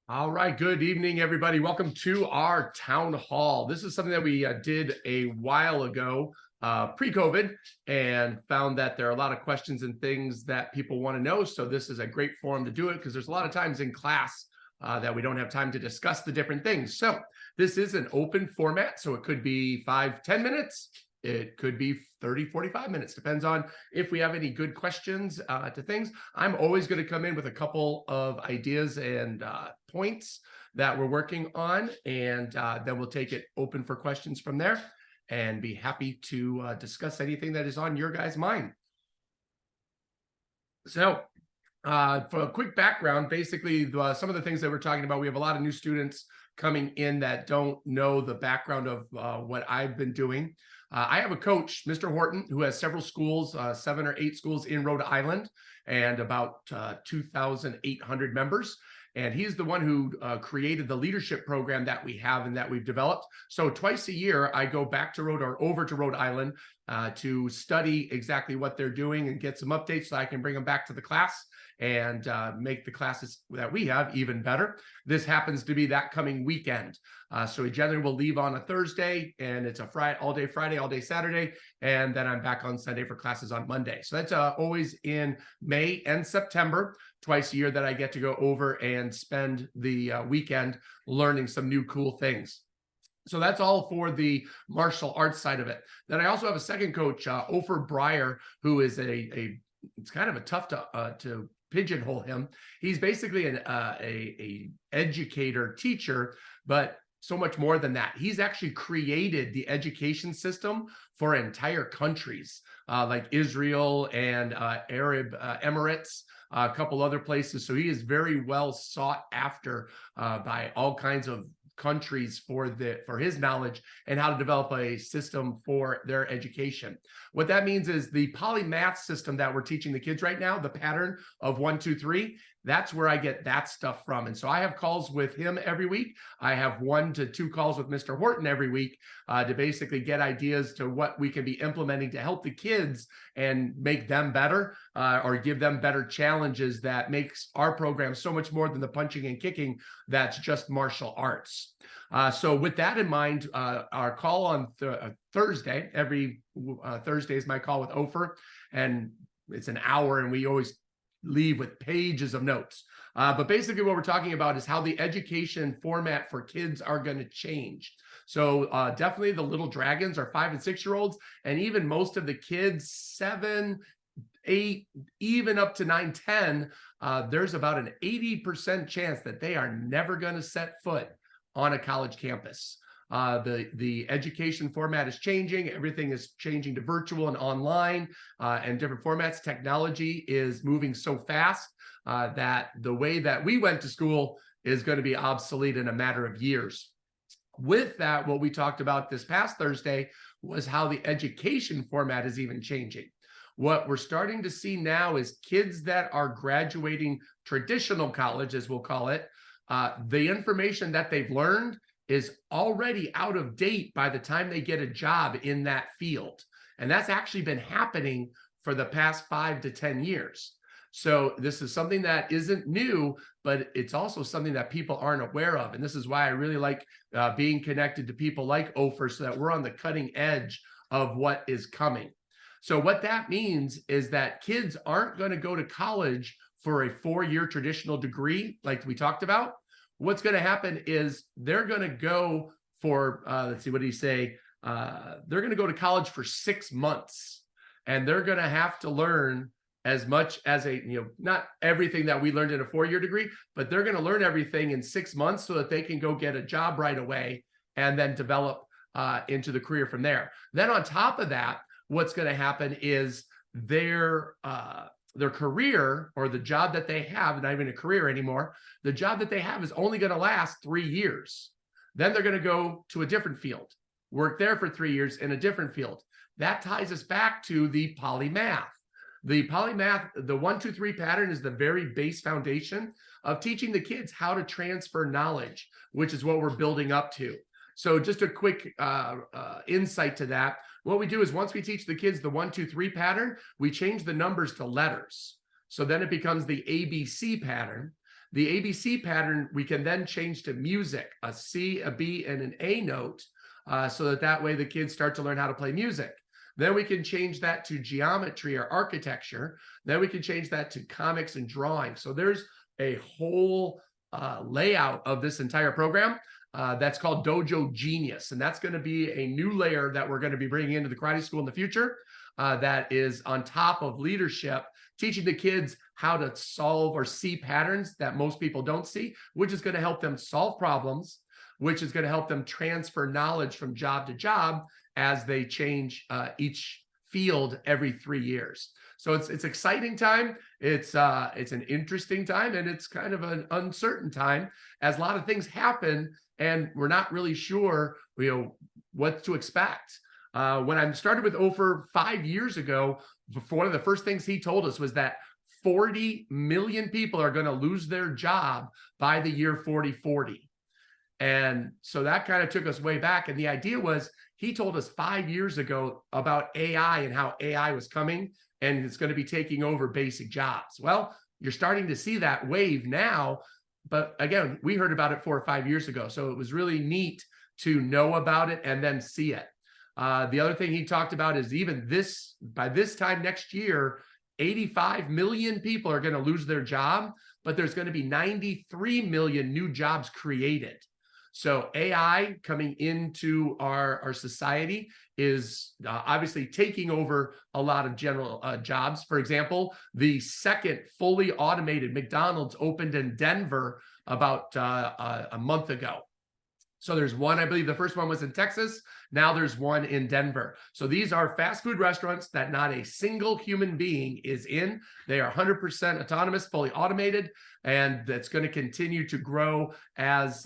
All right, good evening, everybody. Welcome to our town hall. This is something that we did a while ago, pre-COVID, and found that there are a lot of questions and things that people want to know. So this is a great forum to do it because there's a lot of times in class that we don't have time to discuss the different things. So this is an open format, so it could be 5-10 minutes. It could be 30-45 minutes, depends on if we have any good questions to things. I'm always going to come in with a couple of ideas and points that we're working on, and then we'll take it open for questions from there and be happy to discuss anything that is on your guys' mind. So for a quick background, basically some of the things that we're talking about, we have a lot of new students coming in that don't know the background of what I've been doing. I have a coach, Mr. Horton, who has several schools, 7 or 8 schools in Rhode Island, and about 2,800 members. And he's the one who created the leadership program that we have and that we've developed. So twice a year, I go back to over to Rhode Island to study exactly what they're doing and get some updates so I can bring them back to the class and make the classes that we have even better. This happens to be that coming weekend. So we generally will leave on a Thursday, and it's a all day Friday, all day Saturday, and then I'm back on Sunday for classes on Monday. So that's always in May and September, twice a year that I get to go over and spend the weekend learning some new cool things. So that's all for the martial arts side of it. Then I also have a second coach, Ofer Breyer, who is it's kind of a tough to pigeonhole him. He's basically a educator, teacher, but so much more than that. He's actually created the education system for entire countries like Israel and Arab Emirates, a couple other places. So he is very well sought after by all kinds of countries for his knowledge and how to develop a system for their education. What that means is the polymath system that we're teaching the kids right now, the pattern of 1, 2, 3, that's where I get that stuff from. And so I have calls with him every week. I have 1 to 2 calls with Mr. Horton every week to basically get ideas to what we can be implementing to help the kids and make them better or give them better challenges that makes our program so much more than the punching and kicking that's just martial arts. So with that in mind, our call on Thursday, every Thursday is my call with Ofer, and it's an hour, and we always leave with pages of notes. But basically what we're talking about is how the education format for kids are going to change. So definitely the little dragons are 5 and 6-year-olds, and even most of the kids 7, 8, even up to 9, 10, there's about an 80% chance that they are never going to set foot on a college campus. The education format is changing. Everything is changing to virtual and online and different formats. Technology is moving so fast that the way that we went to school is going to be obsolete in a matter of years. With that, what we talked about this past Thursday was how the education format is even changing. What we're starting to see now is kids that are graduating traditional college, as we'll call it, the information that they've learned is already out of date by the time they get a job in that field. And that's actually been happening for the past 5 to 10 years. So this is something that isn't new, but it's also something that people aren't aware of. And this is why I really like being connected to people like Ofer so that we're on the cutting edge of what is coming. So what that means is that kids aren't going to go to college for a 4-year traditional degree like we talked about. What's going to happen is they're going to go for, let's see, what did he say? They're going to go to college for 6 months, and they're going to have to learn as much as not everything that we learned in a 4-year degree, but they're going to learn everything in 6 months so that they can go get a job right away and then develop into the career from there. Then on top of that, what's going to happen is their career, or the job that they have, not even a career anymore, the job that they have is only going to last 3 years. Then they're going to go to a different field, work there for 3 years in a different field. That ties us back to the polymath. The polymath, the 1, 2, 3 pattern is the very base foundation of teaching the kids how to transfer knowledge, which is what we're building up to. So just a quick insight to that. What we do is once we teach the kids the 1, 2, 3 pattern, we change the numbers to letters. So then it becomes the ABC pattern. The ABC pattern, we can then change to music, a C, a B, and an A note, so that way the kids start to learn how to play music. Then we can change that to geometry or architecture. Then we can change that to comics and drawing. So there's a whole layout of this entire program that's called Dojo Genius. And that's going to be a new layer that we're going to be bringing into the karate school in the future that is on top of leadership, teaching the kids how to solve or see patterns that most people don't see, which is going to help them solve problems, which is going to help them transfer knowledge from job to job as they change each field every 3 years. So it's exciting time. It's an interesting time, and it's kind of an uncertain time as a lot of things happen, and we're not really sure, what to expect. When I started with Ofer 5 years ago, one of the first things he told us was that 40 million people are going to lose their job by the year 4040. And so that kind of took us way back. And the idea was, he told us 5 years ago about AI and how AI was coming and it's going to be taking over basic jobs. Well, you're starting to see that wave now. But again, we heard about it 4 or 5 years ago. So it was really neat to know about it and then see it. The other thing he talked about is even by this time next year, 85 million people are going to lose their job, but there's going to be 93 million new jobs created. So AI coming into our society is obviously taking over a lot of general jobs. For example, the second fully automated McDonald's opened in Denver about a month ago. So there's one, I believe the first one was in Texas. Now there's one in Denver. So these are fast food restaurants that not a single human being is in. They are 100% autonomous, fully automated, and that's going to continue to grow as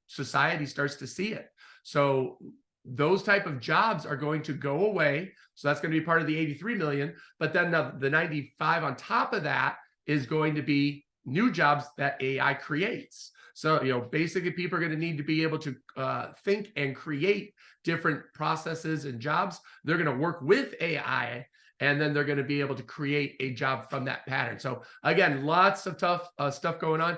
society starts to see it. So those type of jobs are going to go away. So that's going to be part of the 83 million. But then the 95 on top of that is going to be new jobs that AI creates. So, basically people are going to need to be able to think and create different processes and jobs. They're going to work with AI, and then they're going to be able to create a job from that pattern. So again, lots of tough stuff going on.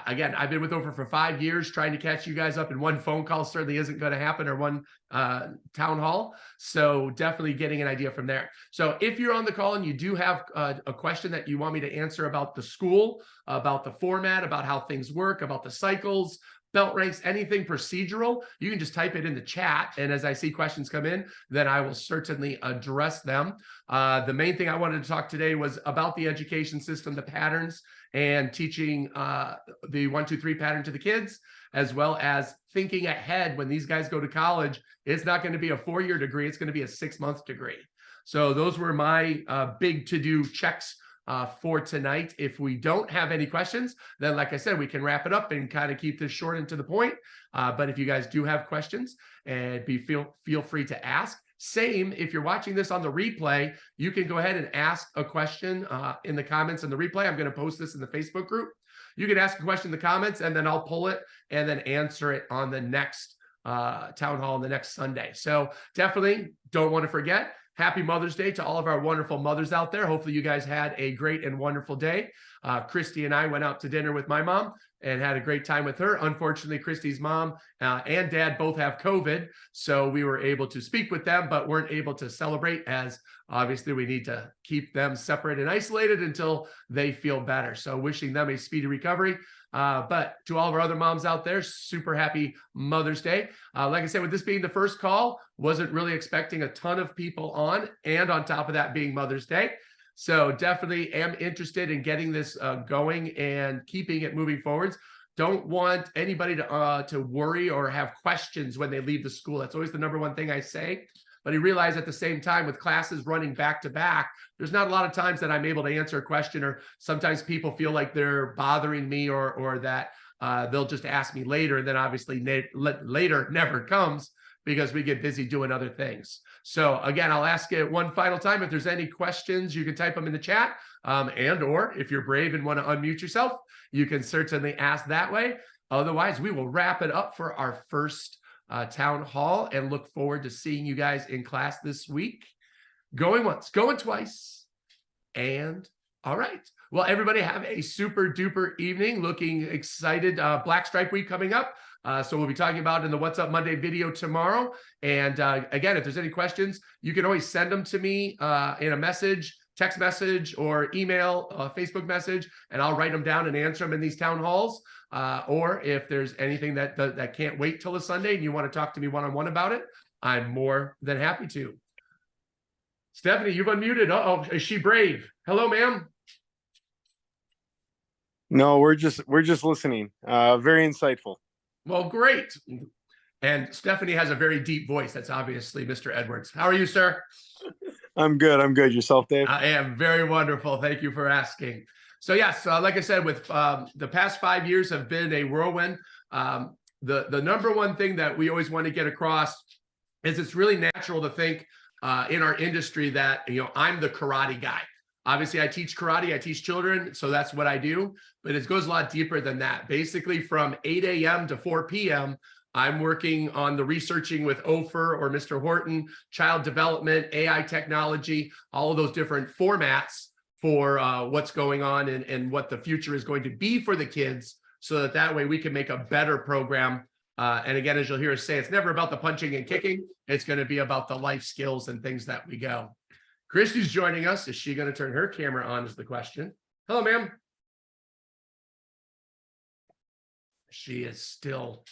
Again, I've been with Ofer for 5 years. Trying to catch you guys up in one phone call certainly isn't going to happen, or one town hall. So definitely getting an idea from there. So if you're on the call and you do have a question that you want me to answer about the school, about the format, about how things work, about the cycles, belt ranks, anything procedural, you can just type it in the chat. And as I see questions come in, then I will certainly address them. The main thing I wanted to talk today was about the education system, the patterns, and teaching the 1, 2, 3 pattern to the kids, as well as thinking ahead when these guys go to college. It's not going to be a 4-year degree. It's going to be a 6-month degree. So those were my big to-do checks for tonight. If we don't have any questions, then like I said, we can wrap it up and kind of keep this short and to the point. But if you guys do have questions, and feel free to ask. Same, if you're watching this on the replay, you can go ahead and ask a question in the comments in the replay. I'm going to post this in the Facebook group. You can ask a question in the comments, and then I'll pull it and then answer it on the next town hall on the next Sunday. So definitely don't want to forget, happy Mother's Day to all of our wonderful mothers out there. Hopefully you guys had a great and wonderful day. Christy and I went out to dinner with my mom and had a great time with her. Unfortunately, Christy's mom and dad both have COVID, so we were able to speak with them, but weren't able to celebrate, as obviously we need to keep them separate and isolated until they feel better. So wishing them a speedy recovery. But to all of our other moms out there, super happy Mother's Day. Like I said, with this being the first call, wasn't really expecting a ton of people on, and on top of that being Mother's Day. So definitely am interested in getting this going and keeping it moving forwards. Don't want anybody to worry or have questions when they leave the school. That's always the number one thing I say. But I realize at the same time, with classes running back to back, there's not a lot of times that I'm able to answer a question, or sometimes people feel like they're bothering me, or that they'll just ask me later. And then obviously later never comes, because we get busy doing other things. So again, I'll ask it one final time. If there's any questions, you can type them in the chat, or if you're brave and want to unmute yourself, you can certainly ask that way. Otherwise, we will wrap it up for our first town hall, and look forward to seeing you guys in class this week. Going once, going twice, and All right. Well, everybody have a super duper evening. Looking excited. Black Stripe Week coming up. So we'll be talking about in the What's Up Monday video tomorrow. And again, if there's any questions, you can always send them to me in a message, text message, or email, Facebook message, and I'll write them down and answer them in these town halls. Or if there's anything that can't wait till a Sunday and you want to talk to me one-on-one about it, I'm more than happy to. Stephanie, you've unmuted. Uh-oh, is she brave? Hello, ma'am. No, we're just listening. Very insightful. Well, great. And Stephanie has a very deep voice. That's obviously Mr. Edwards. How are you, sir? I'm good. I'm good. Yourself, Dave? I am very wonderful. Thank you for asking. So yes, like I said, with the past 5 years have been a whirlwind. The number one thing that we always want to get across is it's really natural to think in our industry that, I'm the karate guy. Obviously, I teach karate, I teach children, so that's what I do, but it goes a lot deeper than that. Basically, from 8 a.m. to 4 p.m., I'm working on the researching with Ofer or Mr. Horton, child development, AI technology, all of those different formats for what's going on and what the future is going to be for the kids, so that way we can make a better program. And again, as you'll hear us say, it's never about the punching and kicking. It's going to be about the life skills and things that we go. Christy's joining us. Is she going to turn her camera on is the question. Hello, ma'am. She is still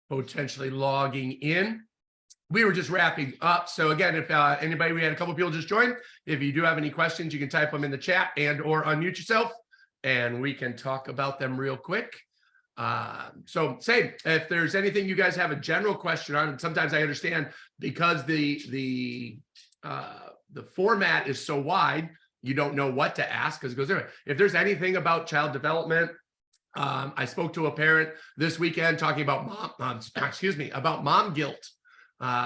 potentially logging in. We were just wrapping up. So again, if anybody, we had a couple people just join. If you do have any questions, you can type them in the chat and or unmute yourself and we can talk about them real quick. So say if there's anything you guys have a general question on, and sometimes I understand because the format is so wide, you don't know what to ask because it goes there. If there's anything about child development, I spoke to a parent this weekend talking about about mom guilt.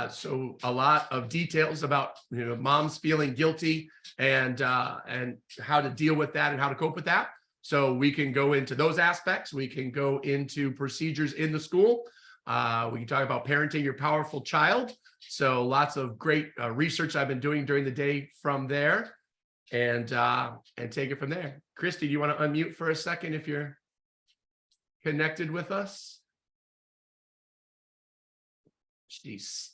So a lot of details about moms feeling guilty and how to deal with that and how to cope with that. So we can go into those aspects. We can go into procedures in the school. We can talk about parenting your powerful child. So lots of great research I've been doing during the day from there, and take it from there. Christy, do you want to unmute for a second if you're connected with us? She's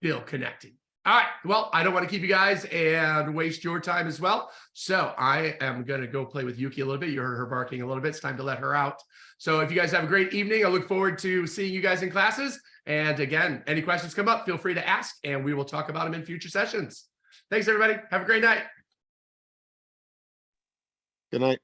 still connected. All right. Well, I don't want to keep you guys and waste your time as well. So I am going to go play with Yuki a little bit. You heard her barking a little bit. It's time to let her out. So if you guys have a great evening, I look forward to seeing you guys in classes. And again, any questions come up, feel free to ask, and we will talk about them in future sessions. Thanks, everybody. Have a great night. Good night.